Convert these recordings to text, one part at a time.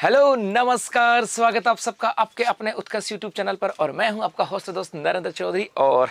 Hello नमस्कार, स्वागत आप सबका आपके अपने उत्कर्ष यूट्यूब चैनल पर। और मैं हूं आपका होस्ट दोस्त नरेंद्र चौधरी। और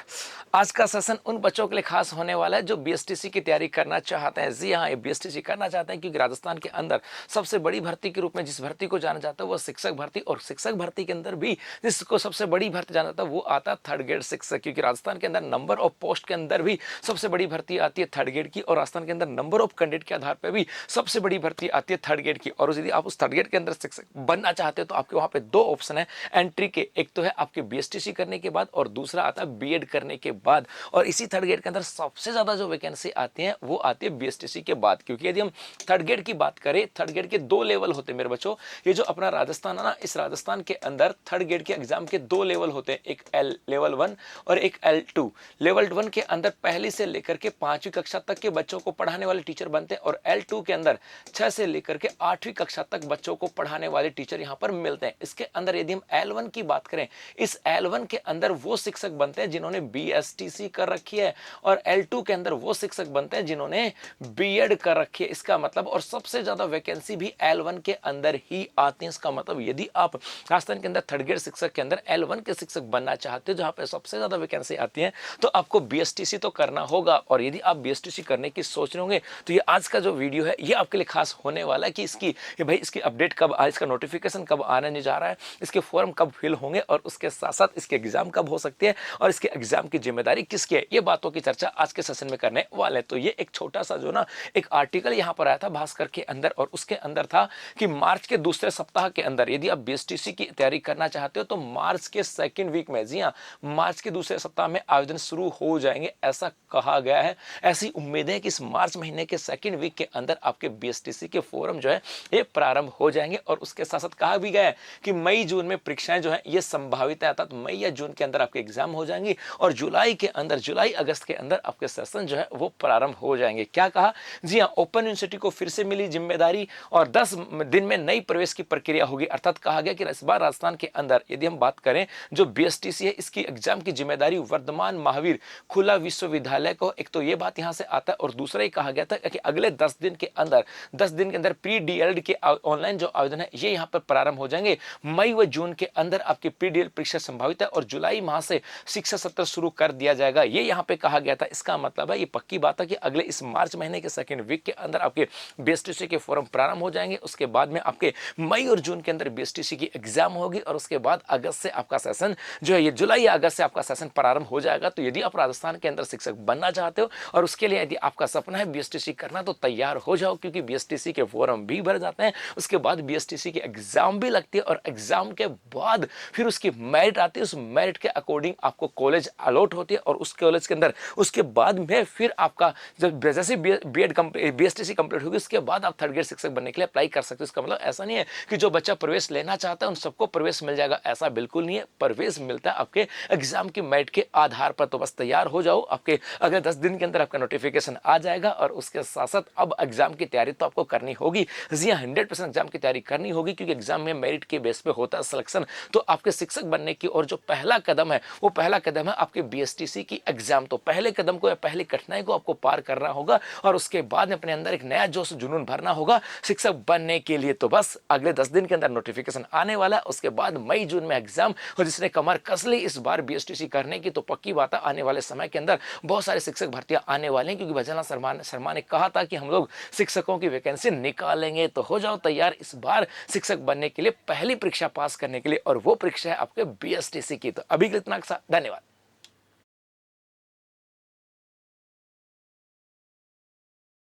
आज का सेशन उन बच्चों के लिए खास होने वाला है जो बीएसटीसी की तैयारी करना चाहते हैं। जी हाँ, ये बीएसटीसी करना चाहते हैं क्योंकि राजस्थान के अंदर सबसे बड़ी भर्ती के रूप में जिस भर्ती को जाना जाता है वो शिक्षक भर्ती। और शिक्षक भर्ती के अंदर भी जिसको सबसे बड़ी भर्ती जाना जाता है वो आता है थर्ड ग्रेड शिक्षक, क्योंकि राजस्थान के अंदर नंबर ऑफ पोस्ट के अंदर भी सबसे बड़ी भर्ती आती है थर्ड ग्रेड की। और राजस्थान के अंदर नंबर ऑफ कैंडिडेट के आधार पर भी सबसे बड़ी भर्ती आती है थर्ड ग्रेड की। और यदि आप उस थर्ड ग्रेड के अंदर शिक्षक बनना चाहते हो तो आपके वहां पे दो ऑप्शन है एंट्री के। एक तो है आपके बीएसटीसी करने के बाद और दूसरा आता है बीएड करने के बाद। और इसी थर्ड ग्रेड के अंदर सबसे ज्यादा जो वैकेंसी आती है वो आती है बीएसटीसी के बाद, क्योंकि यदि हम थर्ड ग्रेड की बात करें, थर्ड ग्रेड के दो लेवल होते हैं मेरे बच्चों। ये जो अपना राजस्थान है ना, इस राजस्थान के अंदर थर्ड ग्रेड के एग्जाम के दो लेवल होते हैं, एक एल लेवल 1 और एक L2। लेवल 1 के अंदर पहली से लेकर के 5वीं कक्षा तक के बच्चों को पढ़ाने वाले टीचर बनते हैं और L2 के अंदर 6 से लेकर के 8वीं कक्षा तक बच्चों को पढ़ाने वाले टीचर यहाँ पर मिलते हैं। इसके अंदर यदि हम L1 की बात करें, इस L1 के अंदर वो शिक्षक बनते हैं जिन्होंने बीएसटीसी कर रखी है और L2 के अंदर वो शिक्षक बनते हैं जिन्होंने बीएड कर रखी है। इसका मतलब, और सबसे ज्यादा वैकेंसी भी L1 के अंदर ही आती है। इसका मतलब यदि आप राजस्थान के अंदर थर्ड ग्रेड शिक्षक के अंदर L1 के शिक्षक बनना चाहते हो जहां पे सबसे ज्यादा वैकेंसी आती है तो आपको बीएसटीसी तो करना होगा। और यदि आप बीएसटीसी करने की सोच रहे होंगे तो ये आज का जो वीडियो है ये आपके लिए खास होने वाला है कि इसकी अपडेट कब, इसका नोटिफिकेशन कब आने जा रहा है, इसके फॉर्म कब फिल होंगे और उसके साथ साथ इसके एग्जाम कब हो सकती है और इसके एग्जाम की जिम्मेदारी किसकी है, ये बातों की चर्चा आज के सेशन में करने वाले हैं। तो ये एक छोटा सा जो ना एक आर्टिकल यहाँ पर आया था भास्कर के अंदर और उसके अंदर था कि मार्च के दूसरे सप्ताह के अंदर यदि आप बीएसटीसी की तैयारी करना चाहते हो तो मार्च के सेकेंड वीक में, जी हाँ, मार्च के दूसरे सप्ताह में आवेदन शुरू हो जाएंगे, ऐसा कहा गया है। ऐसी उम्मीद है कि इस मार्च महीने के सेकेंड वीक के अंदर आपके बीएसटीसी के फॉर्म जो है ये प्रारंभ हो जाएंगे। और उसके साथ साथ कहा भी गया है कि मई जून में परीक्षाएं जो है ये संभावित है, अर्थात मई या जून के अंदर आपके एग्जाम हो जाएंगी और जुलाई के अंदर, जुलाई अगस्त के अंदर आपके सेशन जो है वो प्रारंभ हो जाएंगे। क्या कहा, जी हाँ, ओपन यूनिवर्सिटी को फिर से मिली जिम्मेदारी और 10 दिन में नई प्रवेश की प्रक्रिया होगी। अर्थात कहा गया कि इस बार राजस्थान के अंदर यदि हम बात करें जो बीएसटीसी है इसकी एग्जाम की जिम्मेदारी वर्धमान महावीर खुला विश्वविद्यालय को, एक तो ये बात यहां से आता है और दूसरा ही कहा गया था कि अगले 10 दिन के अंदर प्री डीएलएड के ऑनलाइन जो आवेदन है ये यहां पर प्रारंभ हो जाएंगे। मई व जून के अंदर आपकी प्री डीएलएड परीक्षा संभावित है और जुलाई माह से शिक्षा सत्र शुरू कर दिया जाएगा, ये यहां पे कहा गया था। इसका मतलब है ये पक्की बात है कि अगले इस मार्च महीने के सेकंड वीक के अंदर आपके बीएसटीसी के फॉर्म प्रारंभ हो जाएंगे। उसके बाद में आपके मई और जून के अंदर बीएसटीसी की एग्जाम होगी और उसके बाद अगस्त से आपका सेशन जो है ये जुलाई या अगस्त से आपका सेशन प्रारंभ हो जाएगा। तो यदि आप राजस्थान के अंदर शिक्षक बनना चाहते हो और उसके लिए यदि आपका सपना है बीएसटीसी करना तो तैयार हो जाओ, क्योंकि बीएसटीसी के फॉर्म भी भर जाते हैं, उसके बाद बीएसटीसी की एग्जाम भी लगती है और एग्जाम के बाद फिर उसकी मेरिट आती है। उस मेरिट के अकॉर्डिंग आपको कॉलेज अलॉट होती है और उस कॉलेज के अंदर उसके बाद में फिर आपका जब जैसे बीएड बीएसटीसी कंप्लीट होगी उसके बाद आप थर्ड ग्रेड शिक्षक बनने के लिए अप्लाई कर सकते हो। इसका मतलब ऐसा नहीं है कि जो बच्चा प्रवेश लेना चाहता है उन सबको प्रवेश मिल जाएगा, ऐसा बिल्कुल नहीं है। प्रवेश मिलता है आपके एग्जाम की मेरिट के आधार पर। तो बस तैयार हो जाओ, आपके अगले 10 दिन के अंदर आपका नोटिफिकेशन आ जाएगा और उसके साथ साथ अब एग्जाम की तैयारी तो आपको करनी होगी। जी हाँ, 100% एग्जाम की तैयारी करनी होगी, क्योंकि एग्जाम में मेरिट के बेस पे होता है सिलेक्शन। तो आपके शिक्षक बनने की और जो पहला कदम है वो पहला कदम है आपके बीएसटीसी की एग्जाम। तो पहले कदम को या पहली कठिनाई को आपको पार करना होगा और उसके बाद में अपने अंदर एक नया जोश जुनून भरना होगा शिक्षक बनने के लिए। तो बस अगले 10 दिन के अंदर नोटिफिकेशन आने वाला है, उसके बाद मई जून में एग्जाम। और जिसने कमर कस ली इस बार बीएसटीसी करने की तो पक्की बात है आने वाले समय के अंदर बहुत सारे शिक्षक भर्तियां आने वाले हैं, क्योंकि भजनलाल शर्मा ने कहा था कि हम लोग शिक्षकों की वैकेंसी निकालेंगे। तो हो जाओ तैयार इस बार शिक्षक बनने के लिए, पहली परीक्षा पास करने के लिए, और वो परीक्षा है आपके बीएसटीसी की। तो अभी के लिए इतना, धन्यवाद।